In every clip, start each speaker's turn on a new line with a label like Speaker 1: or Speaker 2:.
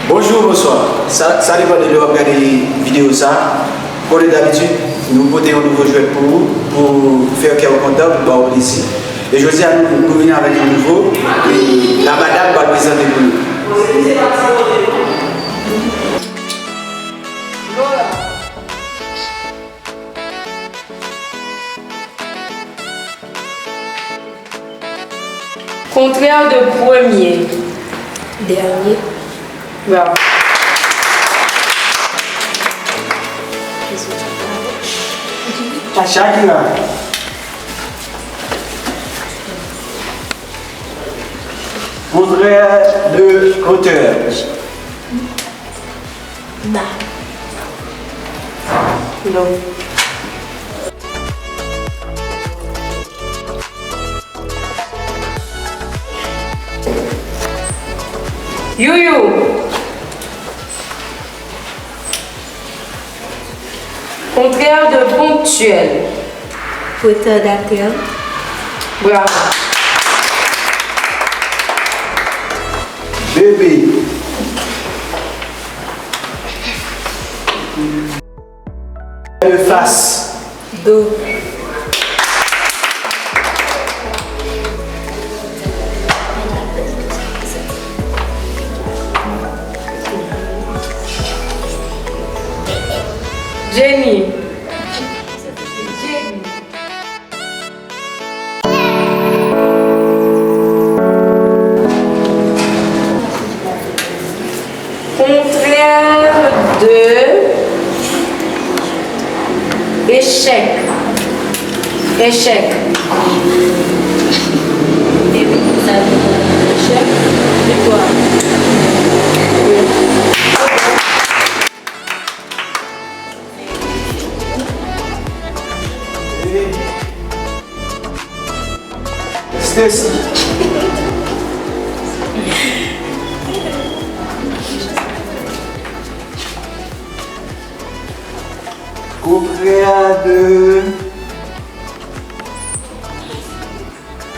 Speaker 1: Bonjour, bonsoir. Ça dépend de regarder les vidéos ça. Comme d'habitude, nous portons un nouveau jouet pour vous, pour faire quelques contents, pour avoir plaisir. Et je dis à nous venir avec un nouveau, et la madame va présenter pour nous.
Speaker 2: Contraire de premier.
Speaker 3: Dernier.
Speaker 2: Bravo.
Speaker 1: Shakira. Contraire de hauteur.
Speaker 3: Bas.
Speaker 2: Non. You. Contraire de ponctuel.
Speaker 3: Retardateur.
Speaker 2: Bravo.
Speaker 1: Bébé. De face.
Speaker 3: Dos.
Speaker 2: Jenny. Contraire de échec. Échec.
Speaker 3: Échec. Victoire.
Speaker 1: Stacy. Contraire de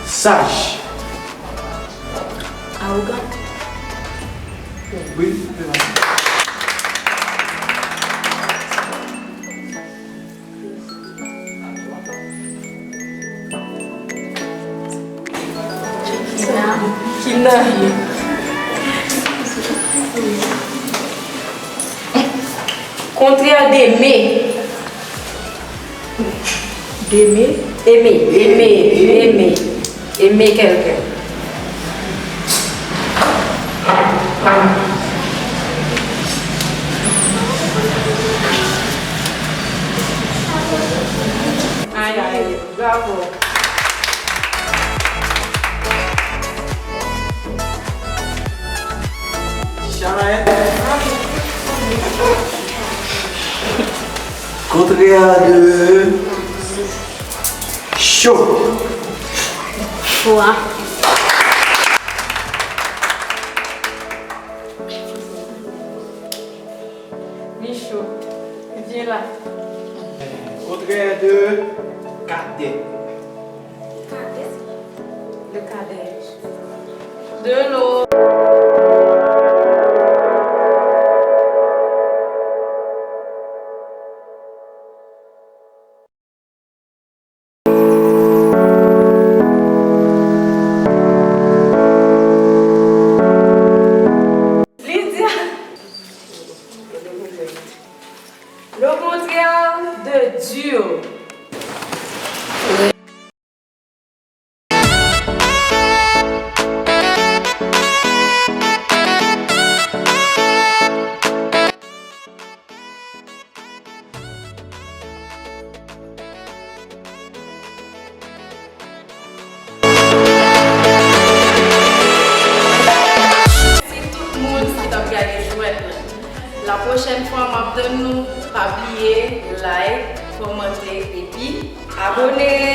Speaker 1: sage.
Speaker 3: Arrogant.
Speaker 1: Oui.
Speaker 2: Kina. Contraire d'aimer.
Speaker 3: D'aimer.
Speaker 2: Aimer quelqu'un. Aïe, aïe, bravo.
Speaker 1: Contraire de chaud.
Speaker 3: Froid.
Speaker 2: Michaud, viens là.
Speaker 1: Contraire de cadet.
Speaker 2: Le cadet. De l'eau. Lydia. Le contraire de duo. La prochaine fois, nous pas oublier like, commenter et puis abonner.